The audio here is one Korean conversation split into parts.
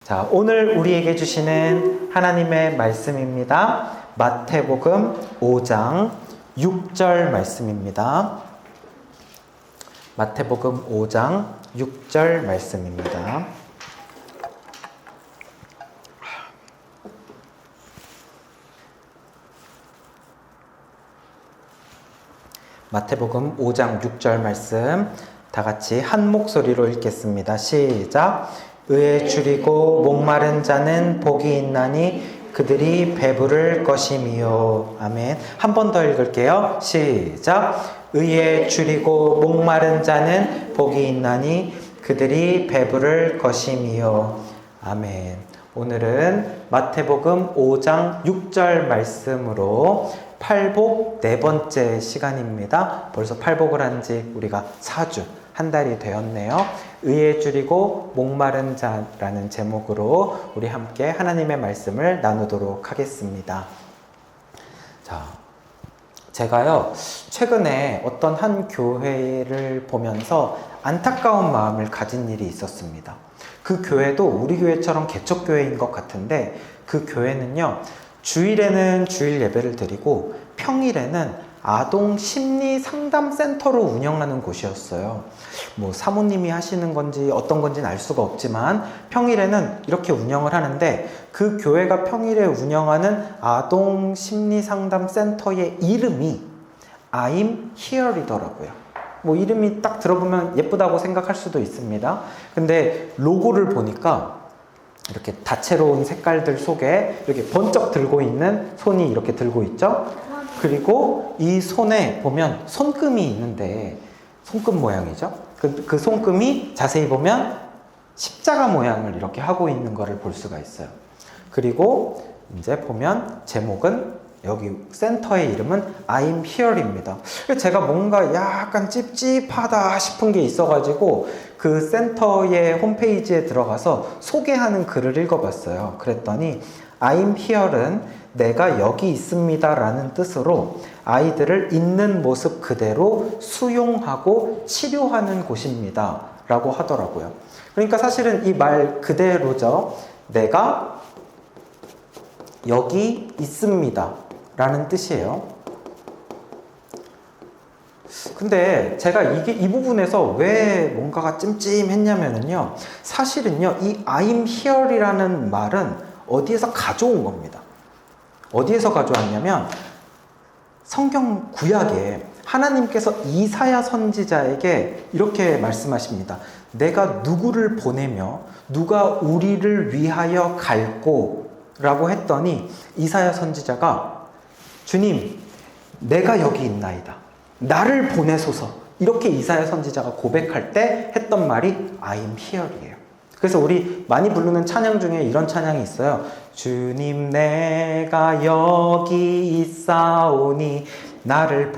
자, 오늘 우리에게 주시는 하나님의 말씀입니다. 마태복음 5장 6절 말씀입니다. 마태복음 5장 6절 말씀입니다. 마태복음 5장 6절 말씀 다 같이 한 목소리로 읽겠습니다. 시작. 의에 줄이고 목마른 자는 복이 있나니 그들이 배부를 것임이요. 아멘. 한 번 더 읽을게요. 시작. 의에 줄이고 목마른 자는 복이 있나니 그들이 배부를 것임이요. 아멘. 오늘은 마태복음 5장 6절 말씀으로 팔복 네 번째 시간입니다. 벌써 팔복을 한 지 우리가 4주, 한 달이 되었네요. 의에 줄이고 목마른 자라는 제목으로 우리 함께 하나님의 말씀을 나누도록 하겠습니다. 자, 제가요, 최근에 어떤 한 교회를 보면서 안타까운 마음을 가진 일이 있었습니다. 그 교회도 우리 교회처럼 개척교회인 것 같은데 그 교회는요, 주일에는 주일 예배를 드리고 평일에는 아동 심리 상담 센터로 운영하는 곳이었어요. 뭐 사모님이 하시는 건지 어떤 건지는 알 수가 없지만 평일에는 이렇게 운영을 하는데 그 교회가 평일에 운영하는 아동 심리 상담 센터의 이름이 I'm Here이더라고요. 뭐 이름이 딱 들어보면 예쁘다고 생각할 수도 있습니다. 근데 로고를 보니까 이렇게 다채로운 색깔들 속에 이렇게 번쩍 들고 있는 손이 이렇게 들고 있죠. 그리고 이 손에 보면 손금이 있는데 손금 모양이죠. 그 손금이 자세히 보면 십자가 모양을 이렇게 하고 있는 것을 볼 수가 있어요. 그리고 이제 보면 제목은 여기 센터의 이름은 I'm Here입니다. 제가 뭔가 약간 찝찝하다 싶은 게 있어가지고 그 센터의 홈페이지에 들어가서 소개하는 글을 읽어봤어요. 그랬더니 I'm Here은 내가 여기 있습니다 라는 뜻으로 아이들을 있는 모습 그대로 수용하고 치료하는 곳입니다 라고 하더라고요. 그러니까 사실은 이 말 그대로죠. 내가 여기 있습니다 라는 뜻이에요. 근데 제가 이 부분에서 왜 뭔가가 찜찜했냐면요, 사실은요, 이 I'm Here이라는 말은 어디에서 가져온 겁니다. 어디에서 가져왔냐면 성경 구약에 하나님께서 이사야 선지자에게 이렇게 말씀하십니다. 내가 누구를 보내며 누가 우리를 위하여 갈꼬 라고 했더니 이사야 선지자가 주님, 내가 여기 있나이다. 나를 보내소서. 이렇게 이사야 선지자가 고백할 때 했던 말이 I'm Here이에요. 그래서 우리 많이 부르는 찬양 중에 이런 찬양이 있어요. 주님, 내가 여기 있사오니 나를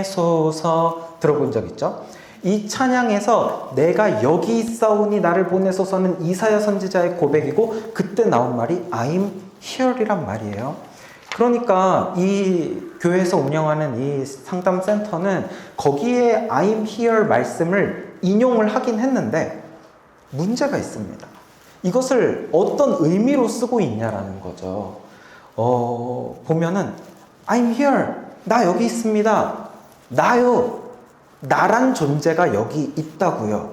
보내소서. 들어본 적 있죠? 이 찬양에서 내가 여기 있사오니 나를 보내소서는 이사야 선지자의 고백이고 그때 나온 말이 I'm Here이란 말이에요. 그러니까 이 교회에서 운영하는 이 상담센터는 거기에 I'm Here 말씀을 인용을 하긴 했는데 문제가 있습니다. 이것을 어떤 의미로 쓰고 있냐라는 거죠. 보면은 I'm here, 나 여기 있습니다. 나요, 나란 존재가 여기 있다고요.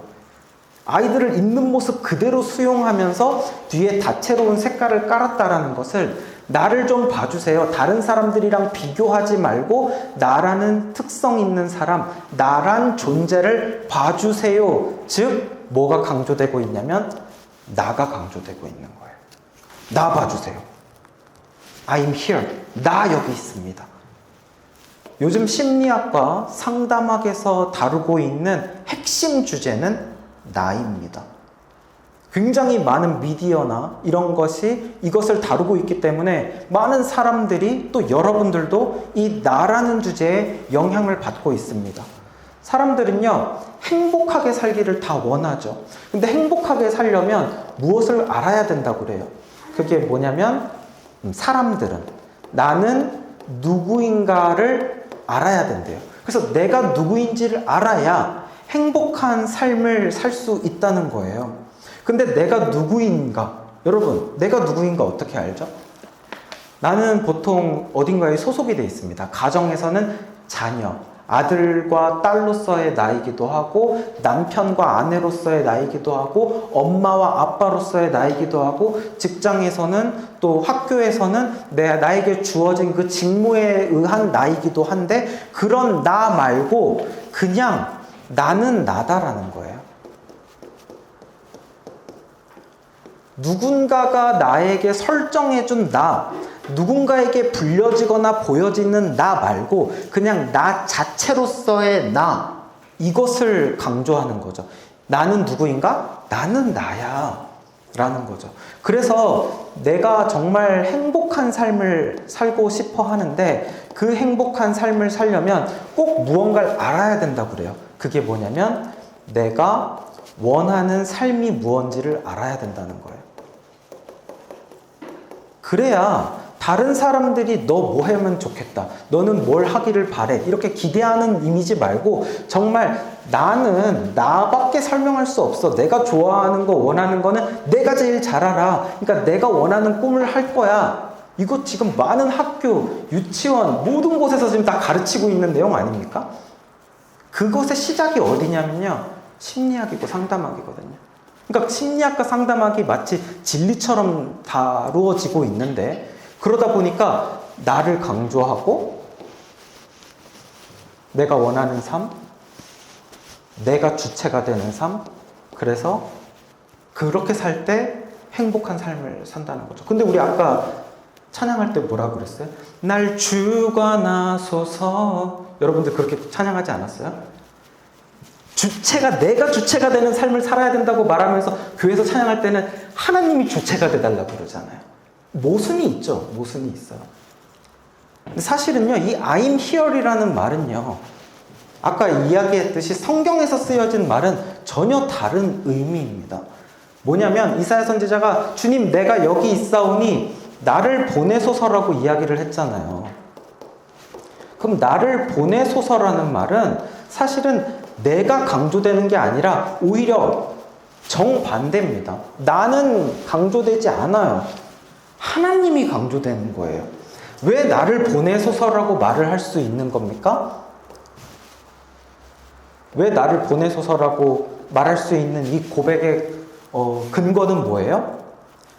아이들을 있는 모습 그대로 수용하면서 뒤에 다채로운 색깔을 깔았다라는 것을 나를 좀 봐주세요. 다른 사람들이랑 비교하지 말고 나라는 특성 있는 사람, 나란 존재를 봐주세요. 즉 뭐가 강조되고 있냐면 나가 강조되고 있는 거예요. 나 봐주세요. I'm here. 나 여기 있습니다. 요즘 심리학과 상담학에서 다루고 있는 핵심 주제는 나입니다. 굉장히 많은 미디어나 이런 것이 이것을 다루고 있기 때문에 많은 사람들이 또 여러분들도 이 나라는 주제에 영향을 받고 있습니다. 사람들은요, 행복하게 살기를 다 원하죠. 근데 행복하게 살려면 무엇을 알아야 된다고 그래요. 그게 뭐냐면 사람들은 나는 누구인가를 알아야 된대요. 그래서 내가 누구인지를 알아야 행복한 삶을 살 수 있다는 거예요. 근데 내가 누구인가? 여러분, 내가 누구인가 어떻게 알죠? 나는 보통 어딘가에 소속이 되어 있습니다. 가정에서는 자녀, 아들과 딸로서의 나이기도 하고, 남편과 아내로서의 나이기도 하고, 엄마와 아빠로서의 나이기도 하고, 직장에서는 또 학교에서는 나에게 주어진 그 직무에 의한 나이기도 한데, 그런 나 말고 그냥 나는 나다라는 거예요. 누군가가 나에게 설정해준 나, 누군가에게 불려지거나 보여지는 나 말고 그냥 나 자체로서의 나, 이것을 강조하는 거죠. 나는 누구인가? 나는 나야 라는 거죠. 그래서 내가 정말 행복한 삶을 살고 싶어 하는데, 그 행복한 삶을 살려면 꼭 무언가를 알아야 된다고 그래요. 그게 뭐냐면 내가 원하는 삶이 무언지를 알아야 된다는 거예요. 그래야 다른 사람들이 너 뭐 하면 좋겠다, 너는 뭘 하기를 바래, 이렇게 기대하는 이미지 말고 정말 나는 나밖에 설명할 수 없어. 내가 좋아하는 거, 원하는 거는 내가 제일 잘 알아. 그러니까 내가 원하는 꿈을 할 거야. 이거 지금 많은 학교, 유치원, 모든 곳에서 지금 다 가르치고 있는 내용 아닙니까? 그것의 시작이 어디냐면요, 심리학이고 상담학이거든요. 그러니까 심리학과 상담학이 마치 진리처럼 다루어지고 있는데, 그러다 보니까 나를 강조하고 내가 원하는 삶, 내가 주체가 되는 삶, 그래서 그렇게 살 때 행복한 삶을 산다는 거죠. 근데 우리 아까 찬양할 때 뭐라 그랬어요? 날 주관하소서. 여러분들 그렇게 찬양하지 않았어요? 내가 주체가 되는 삶을 살아야 된다고 말하면서 교회에서 찬양할 때는 하나님이 주체가 되달라고 그러잖아요. 모순이 있죠. 모순이 있어요. 근데 사실은요, 이 I'm here이라는 말은요, 아까 이야기했듯이 성경에서 쓰여진 말은 전혀 다른 의미입니다. 뭐냐면 이사야 선지자가 주님 내가 여기 있사오니 나를 보내소서라고 이야기를 했잖아요. 그럼 나를 보내소서라는 말은 사실은 내가 강조되는 게 아니라 오히려 정반대입니다. 나는 강조되지 않아요. 하나님이 강조되는 거예요. 왜 나를 보내소서라고 말을 할 수 있는 겁니까? 왜 나를 보내소서라고 말할 수 있는 이 고백의 근거는 뭐예요?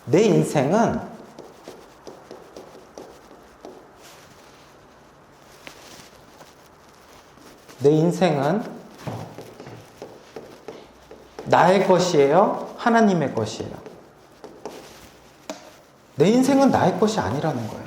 내 인생은 나의 것이에요? 하나님의 것이에요? 내 인생은 나의 것이 아니라는 거예요.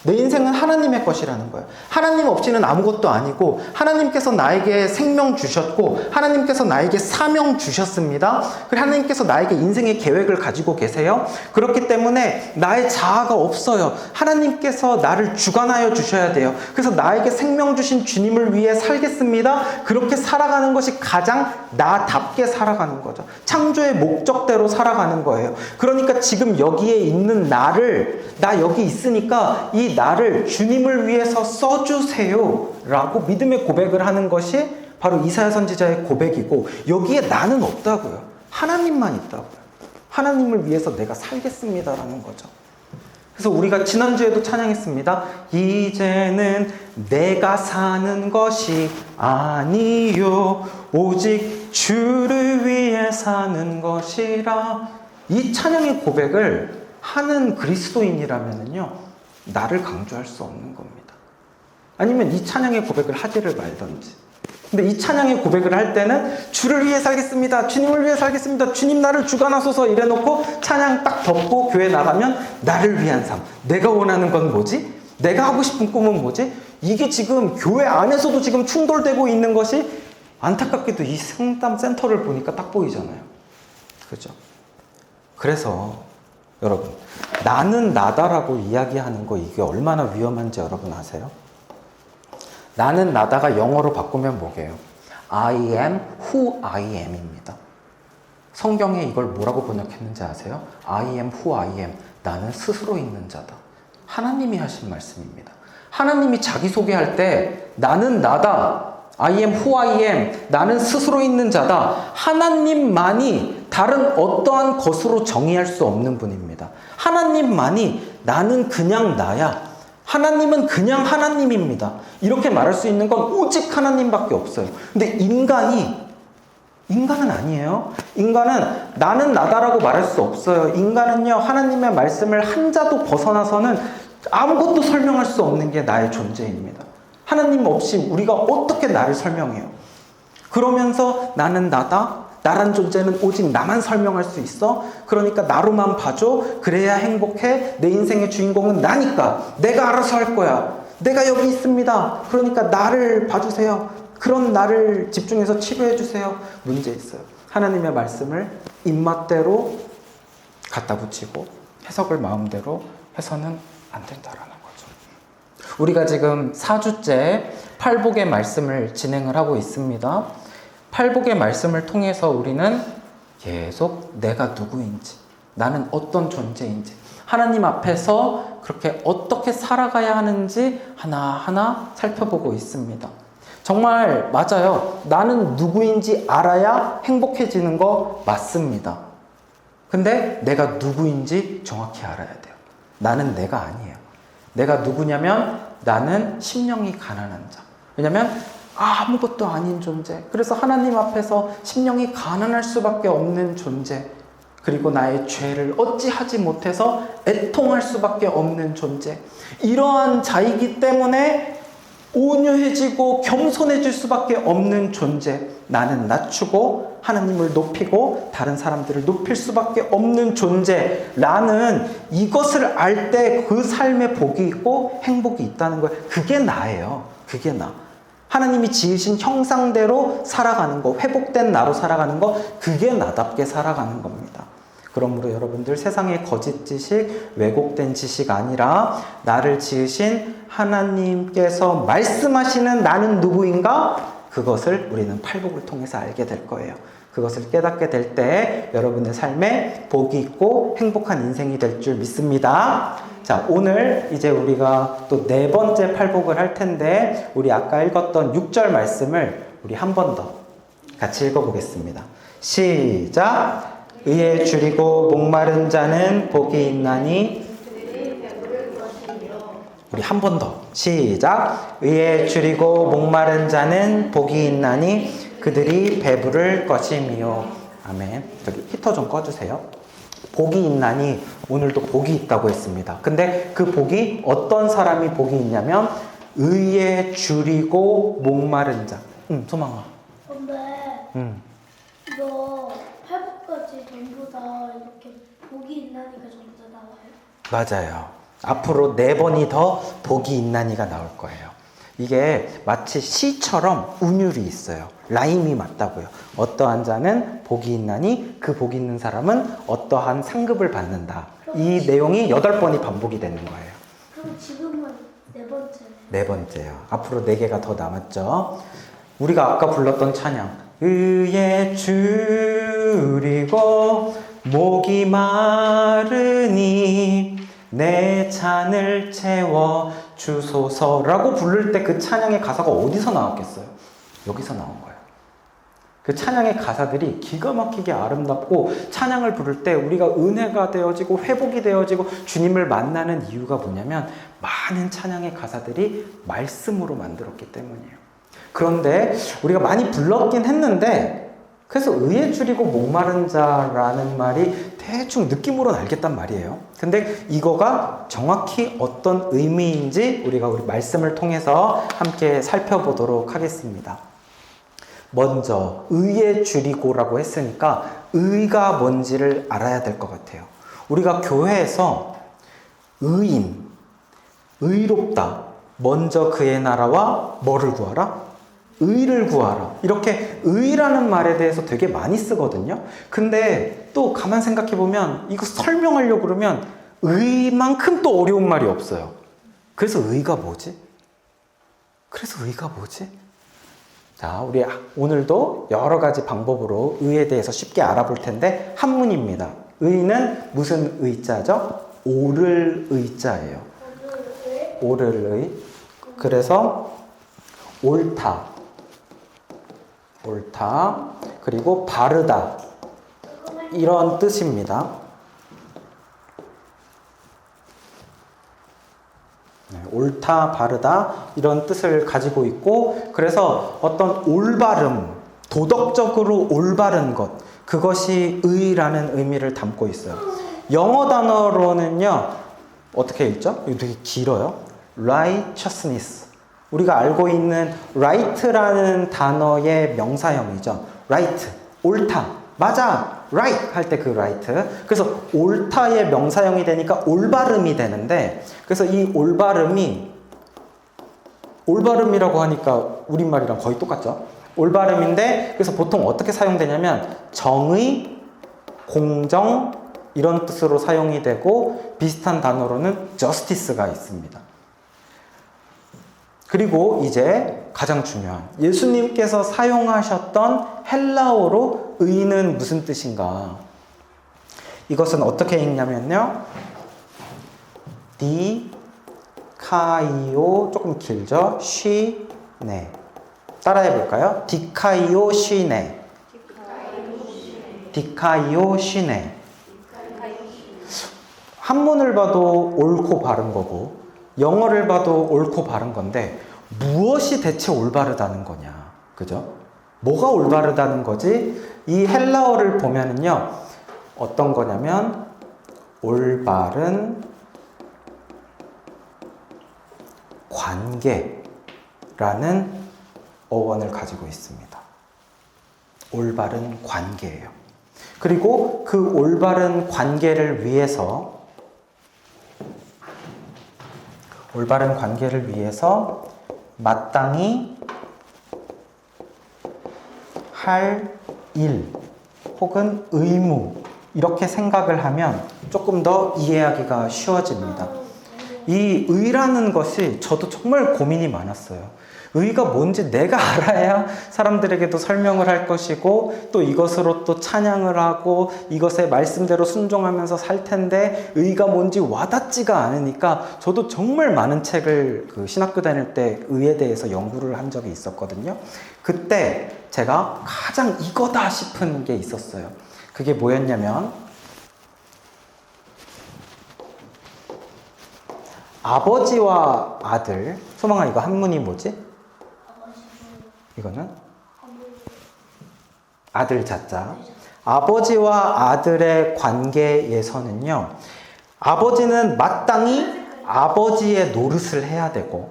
내 인생은 하나님의 것이라는 거예요. 하나님 없이는 아무것도 아니고, 하나님께서 나에게 생명 주셨고, 하나님께서 나에게 사명 주셨습니다. 그리고 하나님께서 나에게 인생의 계획을 가지고 계세요. 그렇기 때문에 나의 자아가 없어요. 하나님께서 나를 주관하여 주셔야 돼요. 그래서 나에게 생명 주신 주님을 위해 살겠습니다. 그렇게 살아가는 것이 가장 나답게 살아가는 거죠. 창조의 목적대로 살아가는 거예요. 그러니까 지금 여기에 있는 나를, 나 여기 있으니까 이 나를 주님을 위해서 써주세요 라고 믿음의 고백을 하는 것이 바로 이사야 선지자의 고백이고, 여기에 나는 없다고요. 하나님만 있다고요. 하나님을 위해서 내가 살겠습니다 라는 거죠. 그래서 우리가 지난주에도 찬양했습니다. 이제는 내가 사는 것이 아니요 오직 주를 위해 사는 것이라. 이 찬양의 고백을 하는 그리스도인이라면요, 나를 강조할 수 없는 겁니다. 아니면 이 찬양의 고백을 하지를 말던지. 근데 이 찬양의 고백을 할 때는 주를 위해 살겠습니다, 주님을 위해 살겠습니다, 주님 나를 주관하소서 이래놓고 찬양 딱 덮고 교회 나가면 나를 위한 삶, 내가 원하는 건 뭐지? 내가 하고 싶은 꿈은 뭐지? 이게 지금 교회 안에서도 지금 충돌되고 있는 것이 안타깝게도 이 상담 센터를 보니까 딱 보이잖아요. 그죠? 그래서 여러분, 나는 나다라고 이야기하는 거, 이게 얼마나 위험한지 여러분 아세요? 나는 나다가 영어로 바꾸면 뭐게요? I am who I am 입니다. 성경에 이걸 뭐라고 번역했는지 아세요? I am who I am. 나는 스스로 있는 자다. 하나님이 하신 말씀입니다. 하나님이 자기소개할 때 나는 나다, I am who I am, 나는 스스로 있는 자다, 하나님만이 다른 어떠한 것으로 정의할 수 없는 분입니다. 하나님만이 나는 그냥 나야. 하나님은 그냥 하나님입니다. 이렇게 말할 수 있는 건 오직 하나님밖에 없어요. 근데 인간은 아니에요. 인간은 나는 나다라고 말할 수 없어요. 인간은요, 하나님의 말씀을 한 자도 벗어나서는 아무것도 설명할 수 없는 게 나의 존재입니다. 하나님 없이 우리가 어떻게 나를 설명해요? 그러면서 나는 나다. 나란 존재는 오직 나만 설명할 수 있어. 그러니까 나로만 봐줘. 그래야 행복해. 내 인생의 주인공은 나니까. 내가 알아서 할 거야. 내가 여기 있습니다. 그러니까 나를 봐주세요. 그런 나를 집중해서 치료해 주세요. 문제 있어요. 하나님의 말씀을 입맛대로 갖다 붙이고 해석을 마음대로 해서는 안 된다라는 거죠. 우리가 지금 4주째 팔복의 말씀을 진행을 하고 있습니다. 팔복의 말씀을 통해서 우리는 계속 내가 누구인지, 나는 어떤 존재인지, 하나님 앞에서 그렇게 어떻게 살아가야 하는지 하나하나 살펴보고 있습니다. 정말 맞아요. 나는 누구인지 알아야 행복해지는 거 맞습니다. 근데 내가 누구인지 정확히 알아야 돼요. 나는 내가 아니에요. 내가 누구냐면 나는 심령이 가난한 자. 왜냐면 아무것도 아닌 존재. 그래서 하나님 앞에서 심령이 가난할 수밖에 없는 존재. 그리고 나의 죄를 어찌하지 못해서 애통할 수밖에 없는 존재. 이러한 자이기 때문에 온유해지고 겸손해질 수밖에 없는 존재. 나는 낮추고 하나님을 높이고 다른 사람들을 높일 수밖에 없는 존재라는 이것을 알 때 그 삶에 복이 있고 행복이 있다는 거예요. 그게 나예요. 그게 나. 하나님이 지으신 형상대로 살아가는 거, 회복된 나로 살아가는 거, 그게 나답게 살아가는 겁니다. 그러므로 여러분들 세상의 거짓 지식, 왜곡된 지식 아니라 나를 지으신 하나님께서 말씀하시는 나는 누구인가? 그것을 우리는 팔복을 통해서 알게 될 거예요. 그것을 깨닫게 될 때 여러분의 삶에 복이 있고 행복한 인생이 될 줄 믿습니다. 자, 오늘 이제 우리가 또 4번째 팔복을 할 텐데 우리 아까 읽었던 6절 말씀을 우리 한 번 더 같이 읽어보겠습니다. 시작! 의에 줄이고 목마른 자는 복이 있나니. 우리 한 번 더 시작. 의에 줄이고 목마른 자는 복이 있나니 그들이 배부를 것이미요. 아멘. 저기 히터 좀 꺼주세요. 복이 있나니 오늘도 복이 있다고 했습니다. 근데 그 복이 어떤 사람이 복이 있냐면 의에 줄이고 목마른 자. 소망아. 근데 이거 팔복까지 전부 다 이렇게 복이 있나니까 전부 다 나와요? 맞아요. 앞으로 4번이 더 복이 있나니가 나올 거예요. 이게 마치 시처럼 운율이 있어요. 라임이 맞다고요. 어떠한 자는 복이 있나니 그 복이 있는 사람은 어떠한 상급을 받는다. 이 내용이 8번이 반복이 되는 거예요. 그럼 지금은 4번째. 4번째요. 앞으로 4개가 더 남았죠. 우리가 아까 불렀던 찬양. 의에 줄이고 목이 마르니 내 잔을 채워 주소서라고 부를 때 그 찬양의 가사가 어디서 나왔겠어요? 여기서 나온 거예요. 그 찬양의 가사들이 기가 막히게 아름답고 찬양을 부를 때 우리가 은혜가 되어지고 회복이 되어지고 주님을 만나는 이유가 뭐냐면 많은 찬양의 가사들이 말씀으로 만들었기 때문이에요. 그런데 우리가 많이 불렀긴 했는데 그래서 의에 줄이고 목마른 자라는 말이 대충 느낌으로는 알겠단 말이에요. 근데 이거가 정확히 어떤 의미인지 우리가 우리 말씀을 통해서 함께 살펴보도록 하겠습니다. 먼저 의에 줄이고라고 했으니까 의가 뭔지를 알아야 될 것 같아요. 우리가 교회에서 의인, 의롭다, 먼저 그의 나라와 뭐를 구하라? 의를 구하라. 이렇게 의라는 말에 대해서 되게 많이 쓰거든요. 근데 또 가만 생각해 보면 이거 설명하려고 그러면 의만큼 또 어려운 말이 없어요. 그래서 의가 뭐지? 자, 우리 오늘도 여러 가지 방법으로 의에 대해서 쉽게 알아볼 텐데 한문입니다. 의는 무슨 의자죠? 옳을 의자예요. 옳을 의. 그래서 옳다, 그리고 바르다. 이런 뜻입니다. 네, 옳다, 바르다 이런 뜻을 가지고 있고, 그래서 어떤 올바름, 도덕적으로 올바른 것, 그것이 의라는 의미를 담고 있어요. 영어 단어로는요, 어떻게 읽죠? 이거 되게 길어요. righteousness. 우리가 알고 있는 right라는 단어의 명사형이죠. right, 옳다, 맞아, right 할 때 그 right. 그래서 옳다의 명사형이 되니까 올바름이 되는데, 그래서 이 올바름이라고 하니까 우리말이랑 거의 똑같죠. 올바름인데, 그래서 보통 어떻게 사용되냐면 정의, 공정 이런 뜻으로 사용이 되고, 비슷한 단어로는 justice가 있습니다. 그리고 이제 가장 중요한, 예수님께서 사용하셨던 헬라어로 의는 무슨 뜻인가? 이것은 어떻게 읽냐면요, 디카이오, 조금 길죠? 쉬네. 따라해 볼까요? 디카이오 쉬네. 디카이오 쉬네. 한문을 봐도 옳고 바른 거고, 영어를 봐도 옳고 바른 건데, 무엇이 대체 올바르다는 거냐? 그죠? 뭐가 올바르다는 거지? 이 헬라어를 보면은요, 어떤 거냐면, 올바른 관계라는 어원을 가지고 있습니다. 올바른 관계예요. 그리고 그 올바른 관계를 위해서 마땅히 할 일 혹은 의무, 이렇게 생각을 하면 조금 더 이해하기가 쉬워집니다. 이 의라는 것이 저도 정말 고민이 많았어요. 의가 뭔지 내가 알아야 사람들에게도 설명을 할 것이고, 또 이것으로 또 찬양을 하고 이것의 말씀대로 순종하면서 살 텐데, 의가 뭔지 와닿지가 않으니까 저도 정말 많은 책을 신학교 다닐 때 의에 대해서 연구를 한 적이 있었거든요. 그때 제가 가장 이거다 싶은 게 있었어요. 그게 뭐였냐면, 아버지와 아들, 소망아 이거 한문이 뭐지? 이거는 아들 자자. 아버지와 아들의 관계에서는요, 아버지는 마땅히 아버지의 노릇을 해야 되고,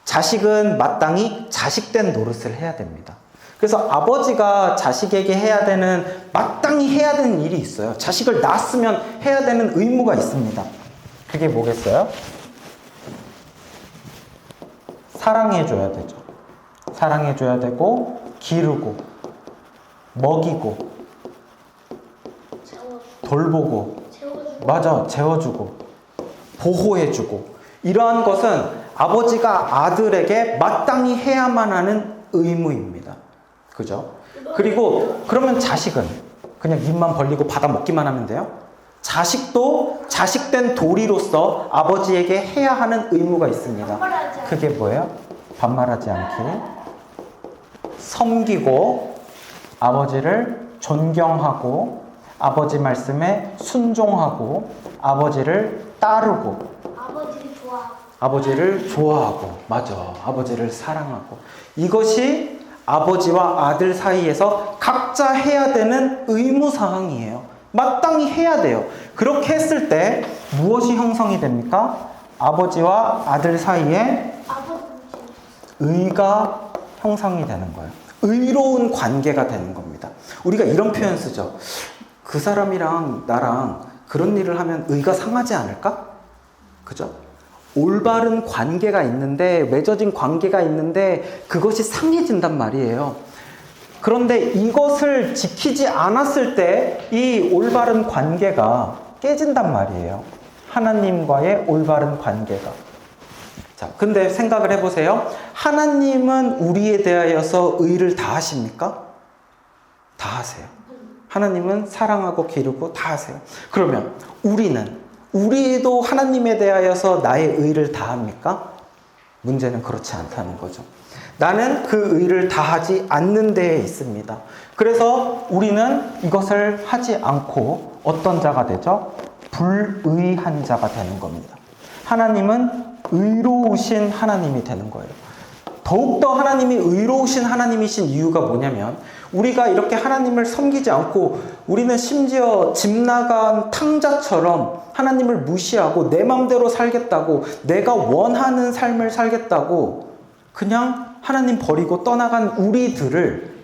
자식은 마땅히 자식된 노릇을 해야 됩니다. 그래서 아버지가 자식에게 해야 되는, 마땅히 해야 되는 일이 있어요. 자식을 낳았으면 해야 되는 의무가 있습니다. 그게 뭐겠어요? 사랑해줘야 되죠. 사랑해줘야 되고, 기르고, 먹이고, 돌보고, 맞아, 재워주고, 보호해주고, 이러한 것은 아버지가 아들에게 마땅히 해야만 하는 의무입니다. 그죠? 그리고 그러면 자식은 그냥 입만 벌리고 받아 먹기만 하면 돼요? 자식도 자식된 도리로서 아버지에게 해야 하는 의무가 있습니다. 그게 뭐예요? 반말하지 않기, 섬기고, 아버지를 존경하고, 아버지 말씀에 순종하고, 아버지를 따르고, 아버지를 좋아하고, 맞아, 아버지를 사랑하고, 이것이 아버지와 아들 사이에서 각자 해야 되는 의무사항이에요. 마땅히 해야 돼요. 그렇게 했을 때 무엇이 형성이 됩니까? 아버지와 아들 사이에 의가 형성이 되는 거예요. 의로운 관계가 되는 겁니다. 우리가 이런 표현 쓰죠. 그 사람이랑 나랑 그런 일을 하면 의가 상하지 않을까? 그죠? 올바른 관계가 있는데, 맺어진 관계가 있는데 그것이 상해진단 말이에요. 그런데 이것을 지키지 않았을 때 이 올바른 관계가 깨진단 말이에요. 하나님과의 올바른 관계가. 자, 근데 생각을 해보세요. 하나님은 우리에 대하여서 의를 다 하십니까? 다 하세요. 하나님은 사랑하고 기르고 다 하세요. 그러면 우리도 하나님에 대하여서 나의 의를 다 합니까? 문제는 그렇지 않다는 거죠. 나는 그 의를 다하지 않는 데에 있습니다. 그래서 우리는 이것을 하지 않고 어떤 자가 되죠? 불의한 자가 되는 겁니다. 하나님은 의로우신 하나님이 되는 거예요. 더욱더 하나님이 의로우신 하나님이신 이유가 뭐냐면 우리가 이렇게 하나님을 섬기지 않고 우리는 심지어 집 나간 탕자처럼 하나님을 무시하고 내 맘대로 살겠다고 내가 원하는 삶을 살겠다고 그냥 하나님 버리고 떠나간 우리들을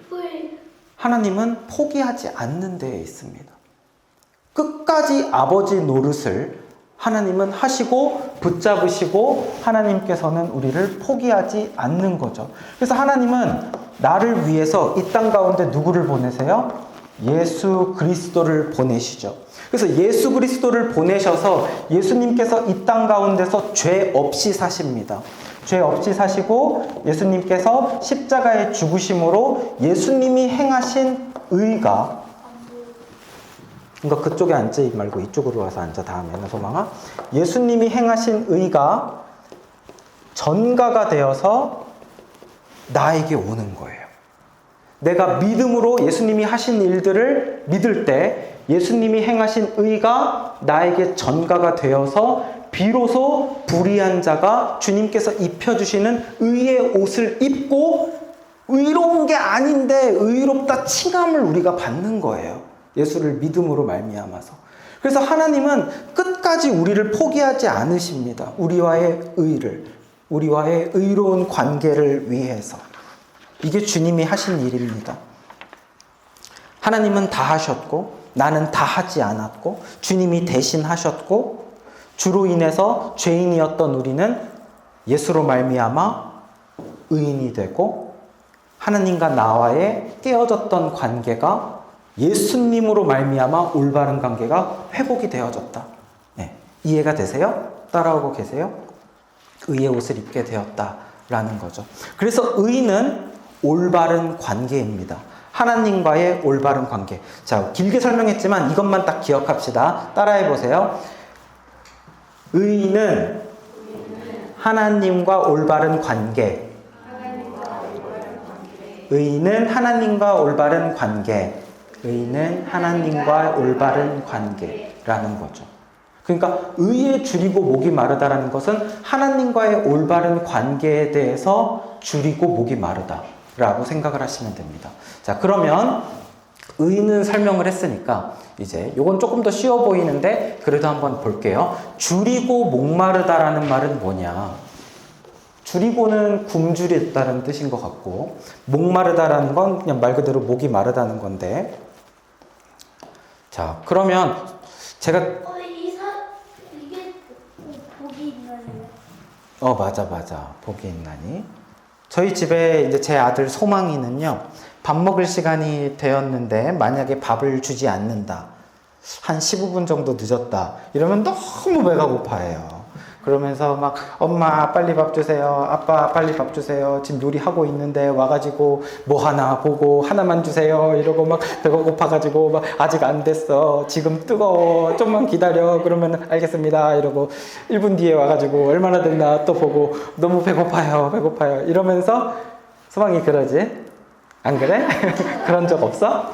하나님은 포기하지 않는 데에 있습니다. 끝까지 아버지 노릇을 하나님은 하시고 붙잡으시고 하나님께서는 우리를 포기하지 않는 거죠. 그래서 하나님은 나를 위해서 이 땅 가운데 누구를 보내세요? 예수 그리스도를 보내시죠. 그래서 예수 그리스도를 보내셔서 예수님께서 이 땅 가운데서 죄 없이 사십니다. 죄 없이 사시고 예수님께서 십자가에 죽으심으로 예수님이 행하신 의가, 그러니까 그쪽에 앉지 말고 이쪽으로 와서 앉아. 다음에는 소망아, 예수님이 행하신 의가 전가가 되어서 나에게 오는 거예요. 내가 믿음으로 예수님이 하신 일들을 믿을 때 예수님이 행하신 의가 나에게 전가가 되어서 비로소 불의한 자가 주님께서 입혀주시는 의의 옷을 입고 의로운 게 아닌데 의롭다 칭함을 우리가 받는 거예요. 예수를 믿음으로 말미암아서. 그래서 하나님은 끝까지 우리를 포기하지 않으십니다. 우리와의 의를, 우리와의 의로운 관계를 위해서. 이게 주님이 하신 일입니다. 하나님은 다 하셨고 나는 다 하지 않았고 주님이 대신 하셨고 주로 인해서 죄인이었던 우리는 예수로 말미암아 의인이 되고 하나님과 나와의 깨어졌던 관계가 예수님으로 말미암아 올바른 관계가 회복이 되어졌다. 네. 이해가 되세요? 따라오고 계세요? 의의 옷을 입게 되었다라는 거죠. 그래서 의는 올바른 관계입니다. 하나님과의 올바른 관계. 자, 길게 설명했지만 이것만 딱 기억합시다. 따라해 보세요. 의는 하나님과 올바른 관계. 의는 하나님과 올바른 관계. 의는 하나님과 올바른 관계라는 거죠. 그러니까 의에 줄이고 목이 마르다라는 것은 하나님과의 올바른 관계에 대해서 줄이고 목이 마르다라고 생각을 하시면 됩니다. 자, 그러면 의는 설명을 했으니까 이제 이건 조금 더 쉬워 보이는데 그래도 한번 볼게요. 줄이고 목마르다라는 말은 뭐냐? 줄이고는 굶주렸다는 뜻인 것 같고 목마르다라는 건 그냥 말 그대로 목이 마르다는 건데, 자, 그러면 제가 이게 복이 있나요? 맞아. 복이 있나니? 저희 집에 이제 제 아들 소망이는요, 밥 먹을 시간이 되었는데 만약에 밥을 주지 않는다, 한 15분 정도 늦었다 이러면 너무 배가 고파해요. 그러면서 막 엄마 빨리 밥 주세요, 아빠 빨리 밥 주세요, 지금 요리하고 있는데 와가지고 뭐 하나 보고 하나만 주세요 이러고 막 배가 고파가지고 막 아직 안 됐어, 지금 뜨거워, 좀만 기다려, 그러면 알겠습니다 이러고 1분 뒤에 와가지고 얼마나 됐나 또 보고 너무 배고파요 이러면서 소망이 그러지? 안 그래? 그런 적 없어?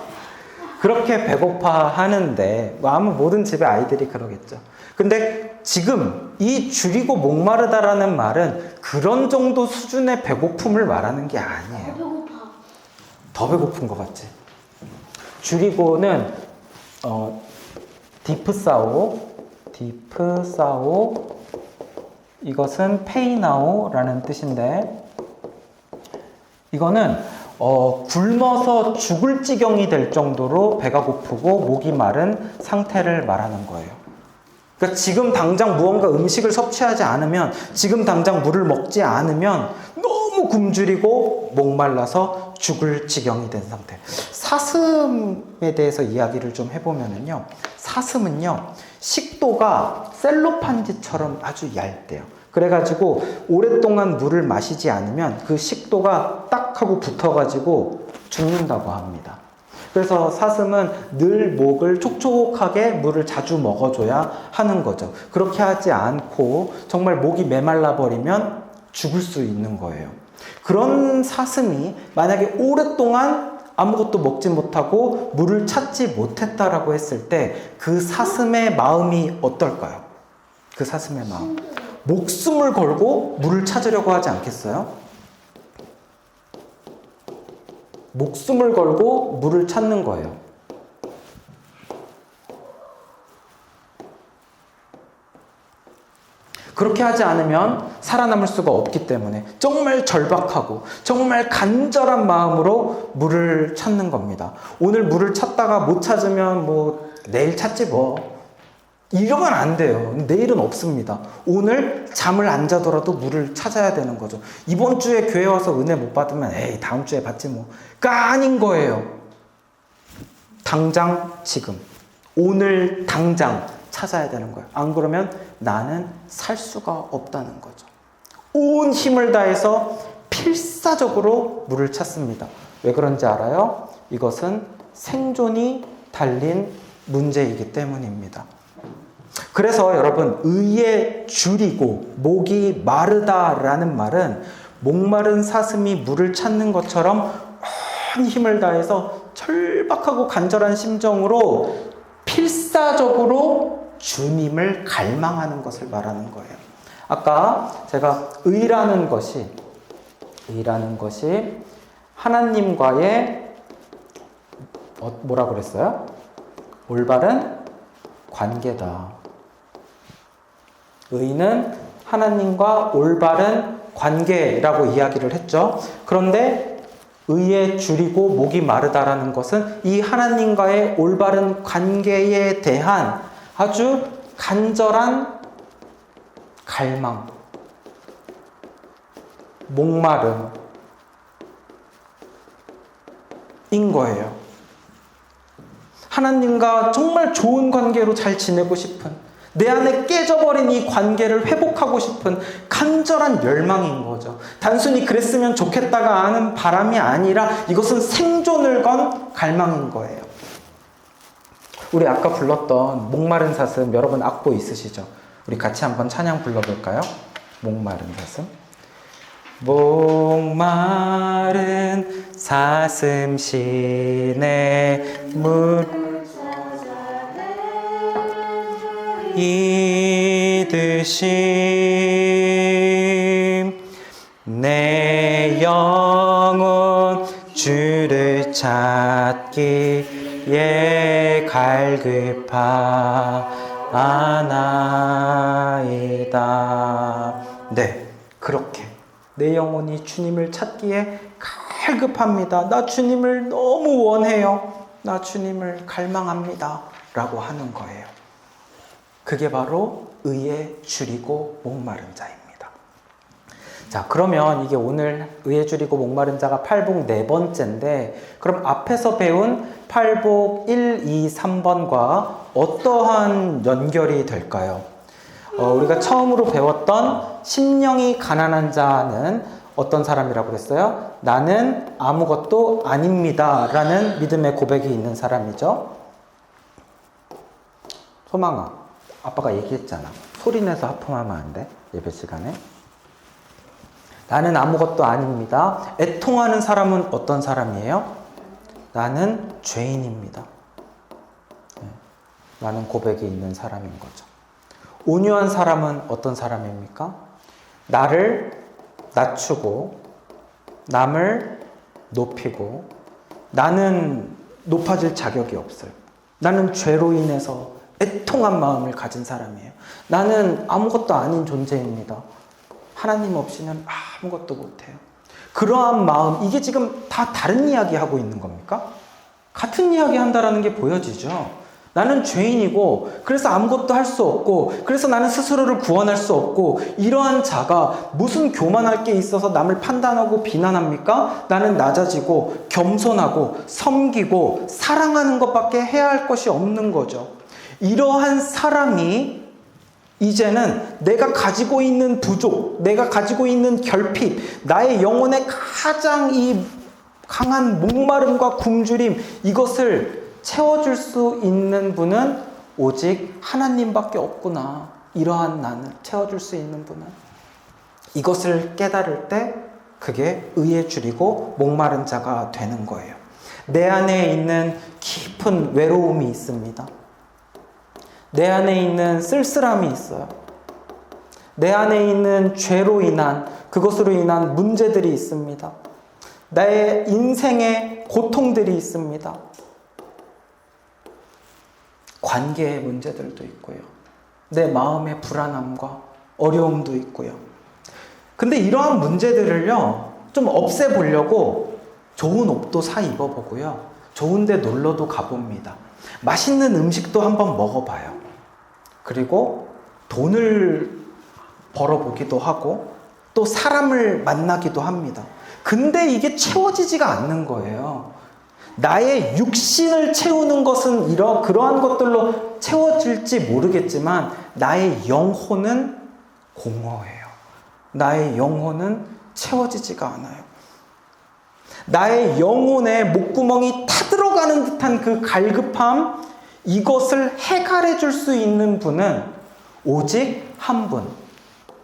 그렇게 배고파 하는데 아무 모든 집의 아이들이 그러겠죠. 근데 지금 이 줄이고 목마르다라는 말은 그런 정도 수준의 배고픔을 말하는 게 아니에요. 배고파. 더 배고픈 것 같지? 줄이고는 디프사오, 이것은 페이나오라는 뜻인데, 이거는 굶어서 죽을 지경이 될 정도로 배가 고프고 목이 마른 상태를 말하는 거예요. 그러니까 지금 당장 무언가 음식을 섭취하지 않으면, 지금 당장 물을 먹지 않으면 너무 굶주리고 목말라서 죽을 지경이 된 상태. 사슴에 대해서 이야기를 좀 해보면요, 사슴은요 식도가 셀로판지처럼 아주 얇대요. 그래가지고 오랫동안 물을 마시지 않으면 그 식도가 딱 하고 붙어가지고 죽는다고 합니다. 그래서 사슴은 늘 목을 촉촉하게 물을 자주 먹어줘야 하는 거죠. 그렇게 하지 않고 정말 목이 메말라 버리면 죽을 수 있는 거예요. 그런 사슴이 만약에 오랫동안 아무것도 먹지 못하고 물을 찾지 못했다라고 했을 때 그 사슴의 마음이 어떨까요? 그 사슴의 마음. 목숨을 걸고 물을 찾으려고 하지 않겠어요? 목숨을 걸고 물을 찾는 거예요. 그렇게 하지 않으면 살아남을 수가 없기 때문에 정말 절박하고 정말 간절한 마음으로 물을 찾는 겁니다. 오늘 물을 찾다가 못 찾으면 뭐 내일 찾지 뭐 이러면 안 돼요. 내일은 없습니다. 오늘 잠을 안 자더라도 물을 찾아야 되는 거죠. 이번 주에 교회 와서 은혜 못 받으면 에이 다음 주에 받지 뭐가 아닌 거예요. 당장 지금 오늘 당장 찾아야 되는 거예요. 안 그러면 나는 살 수가 없다는 거죠. 온 힘을 다해서 필사적으로 물을 찾습니다. 왜 그런지 알아요? 이것은 생존이 달린 문제이기 때문입니다. 그래서 여러분, 의에 줄이고 목이 마르다라는 말은 목마른 사슴이 물을 찾는 것처럼 온 힘을 다해서 절박하고 간절한 심정으로 필사적으로 주님을 갈망하는 것을 말하는 거예요. 아까 제가 의라는 것이 하나님과의 뭐라 그랬어요? 올바른 관계다. 의는 하나님과 올바른 관계라고 이야기를 했죠. 그런데 의에 줄이고 목이 마르다라는 것은 이 하나님과의 올바른 관계에 대한 아주 간절한 갈망, 목마름인 거예요. 하나님과 정말 좋은 관계로 잘 지내고 싶은, 내 안에 깨져버린 이 관계를 회복하고 싶은 간절한 열망인 거죠. 단순히 그랬으면 좋겠다가 하는 바람이 아니라 이것은 생존을 건 갈망인 거예요. 우리 아까 불렀던 목마른 사슴 여러분 악보 있으시죠? 우리 같이 한번 찬양 불러볼까요? 목마른 사슴. 목마른 사슴 시내 물 이듯이 내 영혼 주를 찾기에 갈급하나이다. 네, 그렇게 내 영혼이 주님을 찾기에 갈급합니다. 나 주님을 너무 원해요. 나 주님을 갈망합니다. 라고 하는 거예요. 그게 바로 의에 줄이고 목마른 자입니다. 자, 그러면 이게 오늘 의에 줄이고 목마른 자가 팔복 네 번째인데, 그럼 앞에서 배운 팔복 1, 2, 3번과 어떠한 연결이 될까요? 우리가 처음으로 배웠던 심령이 가난한 자는 어떤 사람이라고 그랬어요? 나는 아무것도 아닙니다 라는 믿음의 고백이 있는 사람이죠. 소망아, 아빠가 얘기했잖아. 소리내서 하품하면 안 돼. 예배 시간에. 나는 아무것도 아닙니다. 애통하는 사람은 어떤 사람이에요? 나는 죄인입니다. 라는 고백이 있는 사람인 거죠. 온유한 사람은 어떤 사람입니까? 나를 낮추고 남을 높이고 나는 높아질 자격이 없어요. 나는 죄로 인해서 애통한 마음을 가진 사람이에요. 나는 아무것도 아닌 존재입니다. 하나님 없이는 아무것도 못해요. 그러한 마음, 이게 지금 다 다른 이야기 하고 있는 겁니까? 같은 이야기 한다라는 게 보여지죠. 나는 죄인이고 그래서 아무것도 할 수 없고 그래서 나는 스스로를 구원할 수 없고 이러한 자가 무슨 교만할 게 있어서 남을 판단하고 비난합니까? 나는 낮아지고 겸손하고 섬기고 사랑하는 것밖에 해야 할 것이 없는 거죠. 이러한 사람이 이제는 내가 가지고 있는 부족, 내가 가지고 있는 결핍, 나의 영혼의 가장 이 강한 목마름과 굶주림, 이것을 채워줄 수 있는 분은 오직 하나님밖에 없구나. 이러한 나는 채워줄 수 있는 분은. 이것을 깨달을 때 그게 의에 줄이고 목마른 자가 되는 거예요. 내 안에 있는 깊은 외로움이 있습니다. 내 안에 있는 쓸쓸함이 있어요. 내 안에 있는 죄로 인한, 그것으로 인한 문제들이 있습니다. 나의 인생의 고통들이 있습니다. 관계의 문제들도 있고요. 내 마음의 불안함과 어려움도 있고요. 근데 이러한 문제들을요, 좀 없애보려고 좋은 옷도 사 입어보고요. 좋은 데 놀러도 가봅니다. 맛있는 음식도 한번 먹어봐요. 그리고 돈을 벌어보기도 하고 또 사람을 만나기도 합니다. 근데 이게 채워지지가 않는 거예요. 나의 육신을 채우는 것은 그러한 것들로 채워질지 모르겠지만 나의 영혼은 공허해요. 나의 영혼은 채워지지가 않아요. 나의 영혼에 목구멍이 타들어가는 듯한 그 갈급함, 이것을 해결해 줄 수 있는 분은 오직 한 분.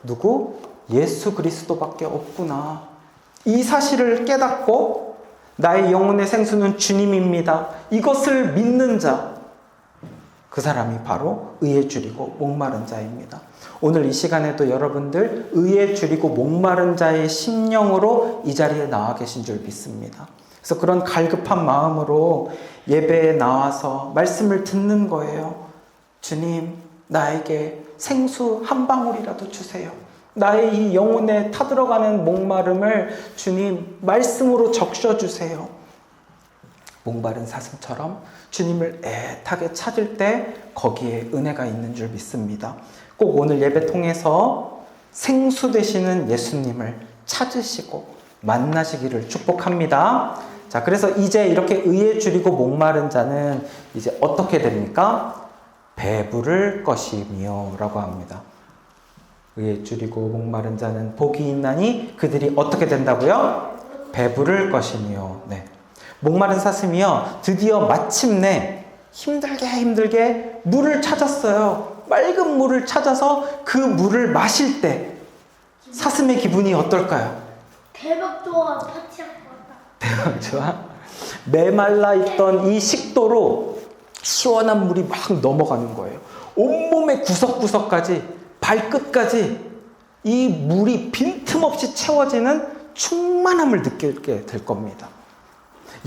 누구? 예수 그리스도밖에 없구나. 이 사실을 깨닫고 나의 영혼의 생수는 주님입니다. 이것을 믿는 자, 그 사람이 바로 의에 줄이고 목마른 자입니다. 오늘 이 시간에도 여러분들 의에 줄이고 목마른 자의 심령으로 이 자리에 나와 계신 줄 믿습니다. 그래서 그런 갈급한 마음으로 예배에 나와서 말씀을 듣는 거예요. 주님, 나에게 생수 한 방울이라도 주세요. 나의 이 영혼에 타들어가는 목마름을 주님 말씀으로 적셔주세요. 목마른 사슴처럼 주님을 애타게 찾을 때 거기에 은혜가 있는 줄 믿습니다. 꼭 오늘 예배 통해서 생수 되시는 예수님을 찾으시고 만나시기를 축복합니다. 자, 그래서 이제 이렇게 의에 줄이고 목마른 자는 이제 어떻게 됩니까? 배부를 것이며 라고 합니다. 의에 줄이고 목마른 자는 복이 있나니 그들이 어떻게 된다고요? 배부를 것이며. 네. 목마른 사슴이요, 드디어 마침내 힘들게 물을 찾았어요. 맑은 물을 찾아서 그 물을 마실 때 사슴의 기분이 어떨까요? 대박 좋아. 파티할 것 같다. 대박 좋아. 메말라 있던 이 식도로 시원한 물이 막 넘어가는 거예요. 온몸의 구석구석까지, 발끝까지 이 물이 빈틈없이 채워지는 충만함을 느끼게 될 겁니다.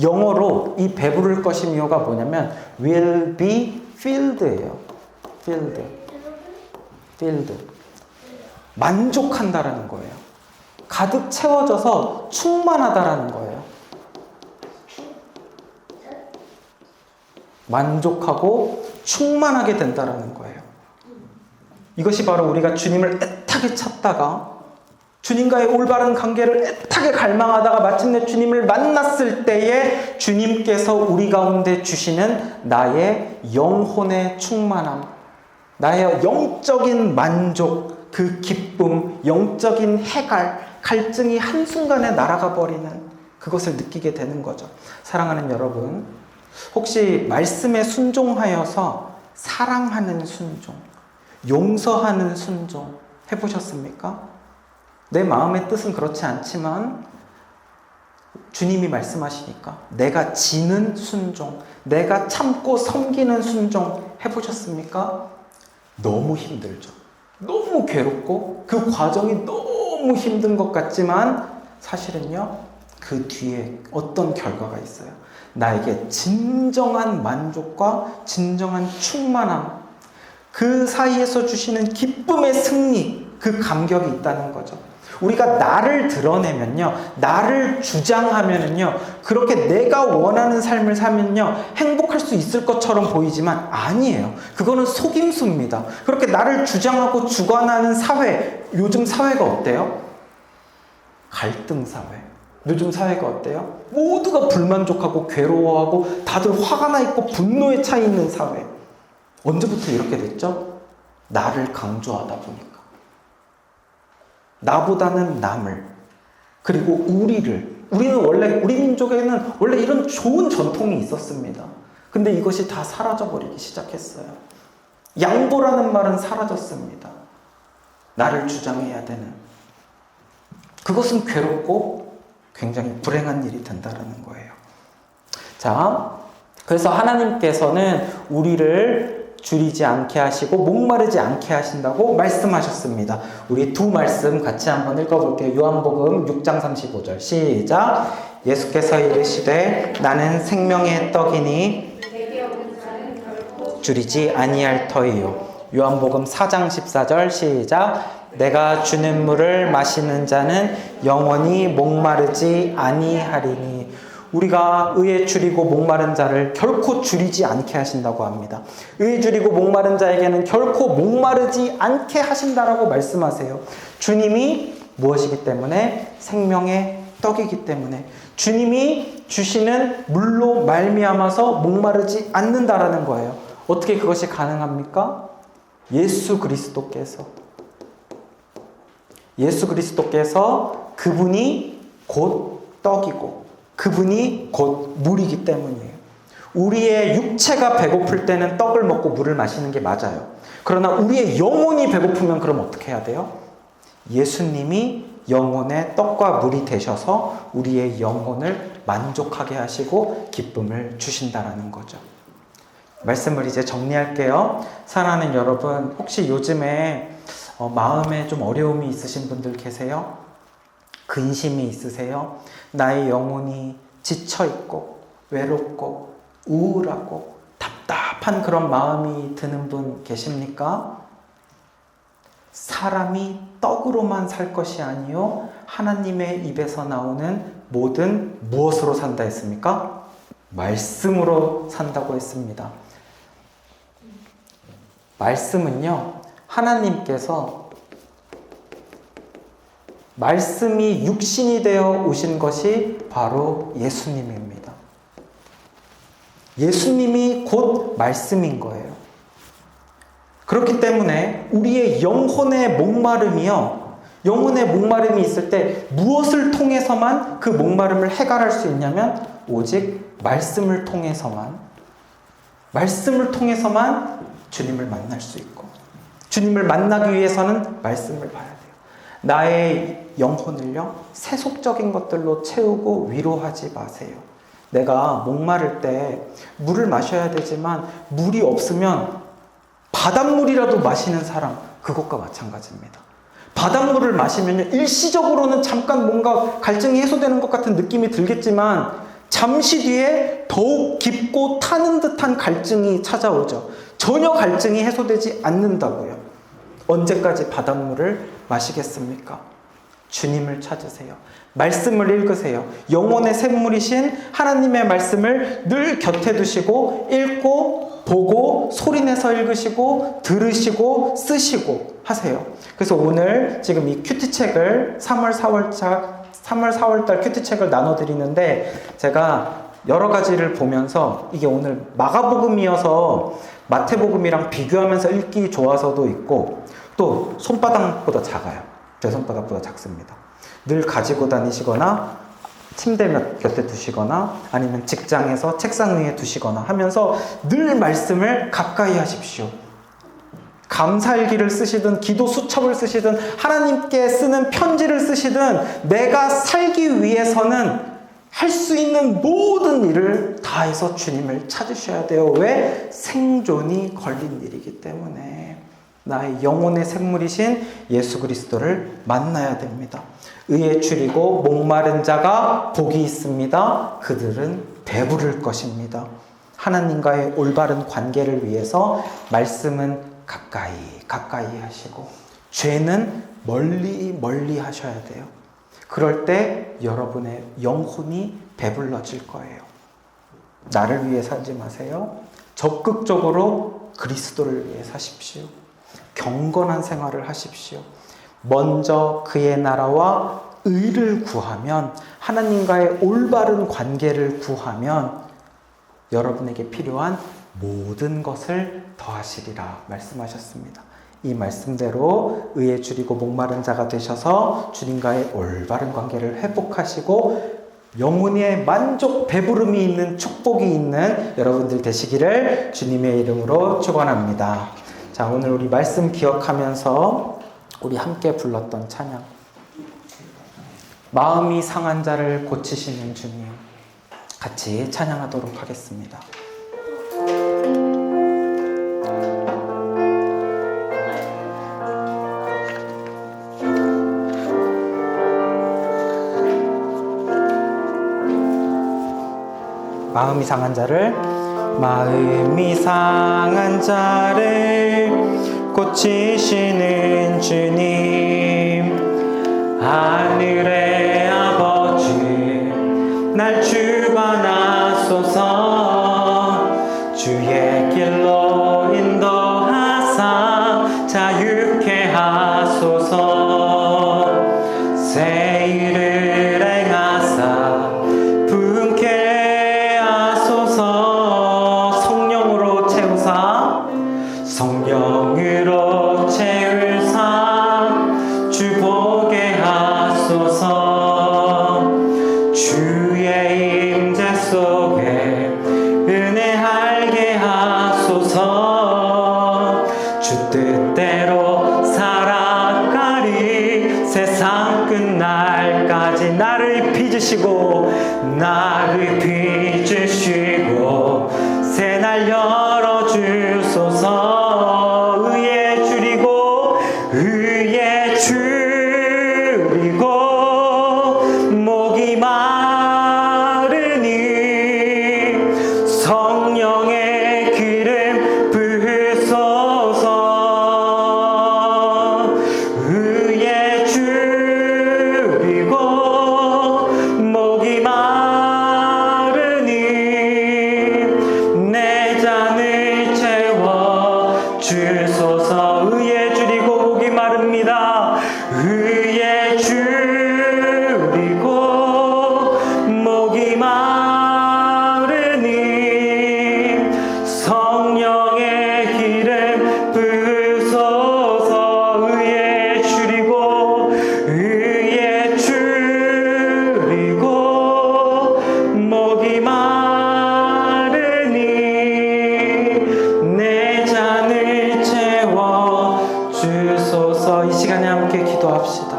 영어로 이 배부를 것이며가 뭐냐면 will be filled예요. filled. 만족한다라는 거예요. 가득 채워져서 충만하다라는 거예요. 만족하고 충만하게 된다라는 거예요. 이것이 바로 우리가 주님을 애타게 찾다가 주님과의 올바른 관계를 애타게 갈망하다가 마침내 주님을 만났을 때에 주님께서 우리 가운데 주시는 나의 영혼의 충만함, 나의 영적인 만족, 그 기쁨, 영적인 해갈, 갈증이 한순간에 날아가 버리는 그것을 느끼게 되는 거죠. 사랑하는 여러분, 혹시 말씀에 순종하여서 사랑하는 순종, 용서하는 순종 해보셨습니까? 내 마음의 뜻은 그렇지 않지만 주님이 말씀하시니까 내가 지는 순종, 내가 참고 섬기는 순종 해보셨습니까? 너무 힘들죠. 너무 괴롭고 그 과정이 너무 힘든 것 같지만 사실은요, 그 뒤에 어떤 결과가 있어요. 나에게 진정한 만족과 진정한 충만함, 그 사이에서 주시는 기쁨의 승리, 그 감격이 있다는 거죠. 우리가 나를 드러내면요, 나를 주장하면은요, 그렇게 내가 원하는 삶을 살면요, 행복할 수 있을 것처럼 보이지만 아니에요. 그거는 속임수입니다. 그렇게 나를 주장하고 주관하는 사회, 요즘 사회가 어때요? 갈등 사회. 요즘 사회가 어때요? 모두가 불만족하고 괴로워하고 다들 화가 나 있고 분노에 차 있는 사회. 언제부터 이렇게 됐죠? 나를 강조하다 보니까. 나보다는 남을, 그리고 우리는 원래, 우리 민족에는 원래 이런 좋은 전통이 있었습니다. 근데 이것이 다 사라져버리기 시작했어요. 양보라는 말은 사라졌습니다. 나를 주장해야 되는. 그것은 괴롭고 굉장히 불행한 일이 된다는 거예요. 자, 그래서 하나님께서는 우리를 줄이지 않게 하시고 목마르지 않게 하신다고 말씀하셨습니다. 우리 두 말씀 같이 한번 읽어볼게요. 요한복음 6장 35절 시작. 예수께서 이르시되 나는 생명의 떡이니 줄이지 아니할 터이요. 요한복음 4장 14절 시작. 내가 주는 물을 마시는 자는 영원히 목마르지 아니하리니. 우리가 의에 줄이고 목마른 자를 결코 줄이지 않게 하신다고 합니다. 의에 줄이고 목마른 자에게는 결코 목마르지 않게 하신다라고 말씀하세요. 주님이 무엇이기 때문에? 생명의 떡이기 때문에. 주님이 주시는 물로 말미암아서 목마르지 않는다라는 거예요. 어떻게 그것이 가능합니까? 예수 그리스도께서 그분이 곧 떡이고 그분이 곧 물이기 때문이에요. 우리의 육체가 배고플 때는 떡을 먹고 물을 마시는 게 맞아요. 그러나 우리의 영혼이 배고프면 그럼 어떻게 해야 돼요? 예수님이 영혼의 떡과 물이 되셔서 우리의 영혼을 만족하게 하시고 기쁨을 주신다라는 거죠. 말씀을 이제 정리할게요. 사랑하는 여러분, 혹시 요즘에 마음에 좀 어려움이 있으신 분들 계세요? 근심이 있으세요? 나의 영혼이 지쳐있고 외롭고 우울하고 답답한 그런 마음이 드는 분 계십니까? 사람이 떡으로만 살 것이 아니요 하나님의 입에서 나오는 모든 무엇으로 산다 했습니까? 말씀으로 산다고 했습니다. 말씀은요, 하나님께서 말씀이 육신이 되어 오신 것이 바로 예수님입니다. 예수님이 곧 말씀인 거예요. 그렇기 때문에 우리의 영혼의 목마름이요, 영혼의 목마름이 있을 때 무엇을 통해서만 그 목마름을 해결할 수 있냐면 오직 말씀을 통해서만 주님을 만날 수 있고, 주님을 만나기 위해서는 말씀을 봐야 돼요. 나의 영혼을요, 세속적인 것들로 채우고 위로하지 마세요. 내가 목마를 때 물을 마셔야 되지만 물이 없으면 바닷물이라도 마시는 사람, 그것과 마찬가지입니다. 바닷물을 마시면 일시적으로는 잠깐 뭔가 갈증이 해소되는 것 같은 느낌이 들겠지만 잠시 뒤에 더욱 깊고 타는 듯한 갈증이 찾아오죠. 전혀 갈증이 해소되지 않는다고요. 언제까지 바닷물을 마시겠습니까? 주님을 찾으세요. 말씀을 읽으세요. 영혼의 샘물이신 하나님의 말씀을 늘 곁에 두시고 읽고 보고 소리내서 읽으시고 들으시고 쓰시고 하세요. 그래서 오늘 지금 이 큐티책을 3월 4월달 큐티책을 나눠드리는데 제가 여러 가지를 보면서 이게 오늘 마가복음이어서 마태복음이랑 비교하면서 읽기 좋아서도 있고 또 손바닥보다 작아요. 제 손바닥보다 작습니다. 늘 가지고 다니시거나 침대 곁에 두시거나 아니면 직장에서 책상 위에 두시거나 하면서 늘 말씀을 가까이 하십시오. 감사일기를 쓰시든 기도 수첩을 쓰시든 하나님께 쓰는 편지를 쓰시든 내가 살기 위해서는 할 수 있는 모든 일을 다해서 주님을 찾으셔야 돼요. 왜? 생존이 걸린 일이기 때문에. 나의 영혼의 샘물이신 예수 그리스도를 만나야 됩니다. 의에 줄이고 목마른 자가 복이 있습니다. 그들은 배부를 것입니다. 하나님과의 올바른 관계를 위해서 말씀은 가까이 하시고 죄는 멀리 하셔야 돼요. 그럴 때 여러분의 영혼이 배불러질 거예요. 나를 위해 살지 마세요. 적극적으로 그리스도를 위해 사십시오. 경건한 생활을 하십시오. 먼저 그의 나라와 의를 구하면, 하나님과의 올바른 관계를 구하면 여러분에게 필요한 모든 것을 더하시리라 말씀하셨습니다. 이 말씀대로 의에 줄이고 목마른 자가 되셔서 주님과의 올바른 관계를 회복하시고 영혼의 만족, 배부름이 있는 축복이 있는 여러분들 되시기를 주님의 이름으로 축원합니다. 자, 오늘 우리 말씀 기억하면서 우리 함께 불렀던 찬양 마음이 상한 자를 고치시는 주님, 같이 찬양하도록 하겠습니다. 마음이 상한 자를 고치시는 주님, 하늘의 아버지 날 주관하소서. 주의 길로 인도하사 자유케 하소서. 새 일을 행하사 분케 하소서. 성령으로 채우사, 성령으로 채우사 주 보게 하소서. 주의 임재 속에 은혜 알게 하소서. 주 뜻대로 살아가리 세상 끝날까지. 나를 빚으시고 새날 열어주소서. 의에 줄이고 목이 마르니 성령의 기름 부으소서. 의에 줄이고 목이 마르니 내 잔을 채워 주소서. 의에 줄이고 목이 마릅니다. 의에 줄이고 목이 마르니 성령의 기름 부으소서. 의에 줄이고 목이 마르니 내 잔을 채워 주소서. 이 시간에 함께 기도합시다.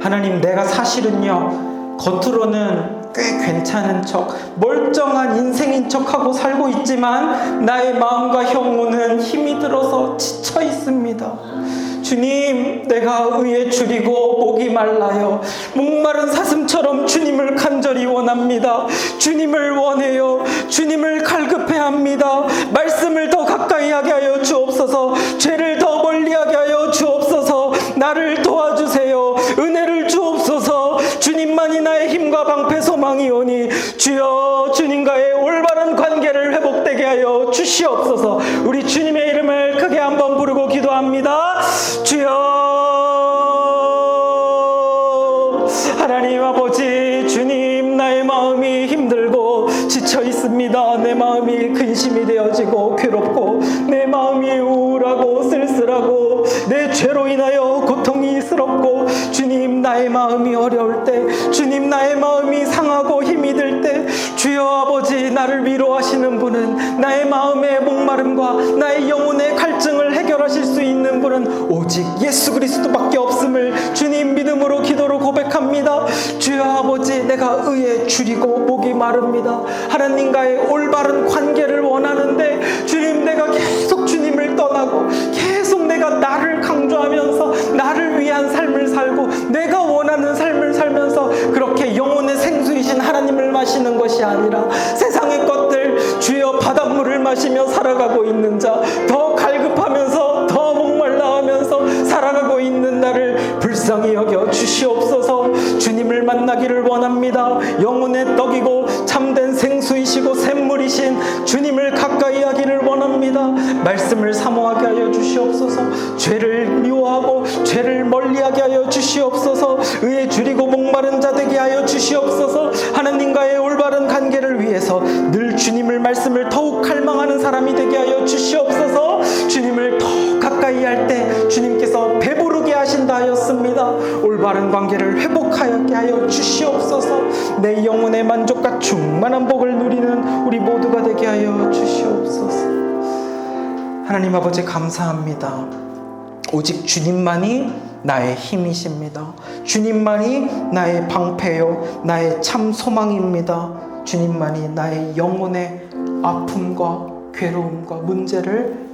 하나님, 내가 사실은요, 겉으로는 꽤 괜찮은 척, 멀쩡한 인생인 척하고 살고 있지만 나의 마음과 영혼은 힘이 들어서 지쳐 있습니다. 주님, 내가 의에 줄이고 목이 말라요. 목마른 사슴처럼 주님을 간절히 원합니다. 주님을 원해요. 주님을 갈급해 합니다. 말씀을 더 가까이 하게 하여 주옵소서. 죄를 더 멀리하게 하여 주옵소서. 나를 도와주세요. 은혜를 주옵소서. 주님만이 나의 힘과 방패 소망이오니 주여, 주님과의 올바른 관계를 회복되게 하여 주시옵소서. 우리 주님의 이름을 크게 한번 부르고 기도합니다. 주여, 하나님 아버지, 주님, 나의 마음이 힘들고 지쳐 있습니다. 내 마음이 근심이 되어지고 괴롭고 내 마음이 우울하고 쓸쓸하고 내 죄로 인하여 고통이 스럽고, 주님, 나의 마음이 어려울 때, 주님, 나의 마음이 상하고 힘이 들 때, 주여 아버지, 나를 위로하시는 분은, 나의 마음의 목마름과 나의 영혼의 갈증을 해결하실 수 있는 분은 오직 예수 그리스도밖에 없음을 주님 믿음으로 기도로 고백합니다. 주여 아버지, 내가 의에 줄이고 목이 마릅니다. 하나님과의 올바른 관계를 원하는데 주님, 내가 계속 주님을 떠나고 계속 내가 나를 강조하면서 나를 위한 삶을 살고 내가 원하는 삶을 살면서 그렇게 영혼의 생수이신 하나님을 마시는 것이 아니라 세상의 것들, 주여, 바닷물을 마시며 살아가고 있는 자, 더 갈급하면서 더 목말라하면서 살아가고 있는 나를 불쌍히 여겨 주시옵소서. 주님을 만나기를 원합니다. 영혼의 떡이고 참된 생수이시고 샘물이신 주님을 가까이 하기를 원합니다. 말씀을 사모하게 하여 주시옵소서. 죄를 미워하고 죄를 멀리하게 하여 주시옵소서. 의에 줄이고 목마른 자 되게 하여 주시옵소서. 하나님과의 올바른 관계를 위해서 늘 주님을 말씀을 더욱 갈망하는 사람이 되게 하여 주시옵소서. 주님을 더 가까이 할 때 주님께서 배부르게 하신다 하였습니다. 올바른 관계를 회복하게 하여 주시옵소서. 내 영혼의 만족과 충만한 복을 누리는 우리 모두가 되게 하여 주시옵소서. 하나님 아버지, 감사합니다. 오직 주님만이 나의 힘이십니다. 주님만이 나의 방패요, 나의 참 소망입니다. 주님만이 나의 영혼의 아픔과 괴로움과 문제를,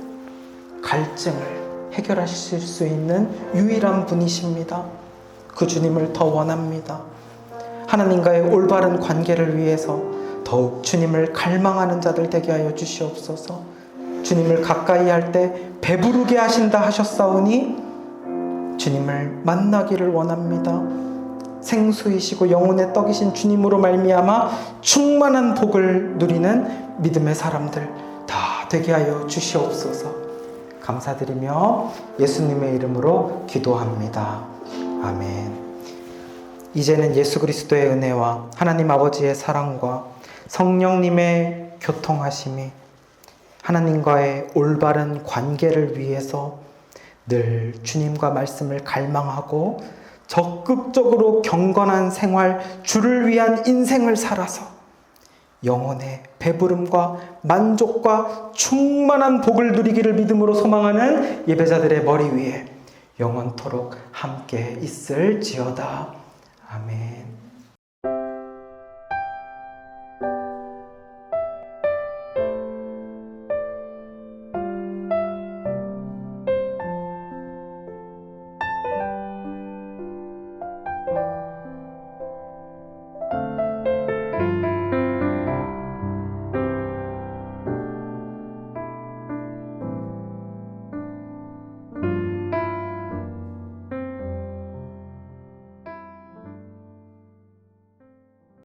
갈증을 해결하실 수 있는 유일한 분이십니다. 그 주님을 더 원합니다. 하나님과의 올바른 관계를 위해서 더욱 주님을 갈망하는 자들 되게 하여 주시옵소서. 주님을 가까이 할 때 배부르게 하신다 하셨사오니 주님을 만나기를 원합니다. 생수이시고 영혼의 떡이신 주님으로 말미암아 충만한 복을 누리는 믿음의 사람들 다 되게 하여 주시옵소서. 감사드리며 예수님의 이름으로 기도합니다. 아멘. 이제는 예수 그리스도의 은혜와 하나님 아버지의 사랑과 성령님의 교통하심이 하나님과의 올바른 관계를 위해서 늘 주님과 말씀을 갈망하고 적극적으로 경건한 생활, 주를 위한 인생을 살아서 영혼의 배부름과 만족과 충만한 복을 누리기를 믿음으로 소망하는 예배자들의 머리 위에 영원토록 함께 있을지어다. 아멘.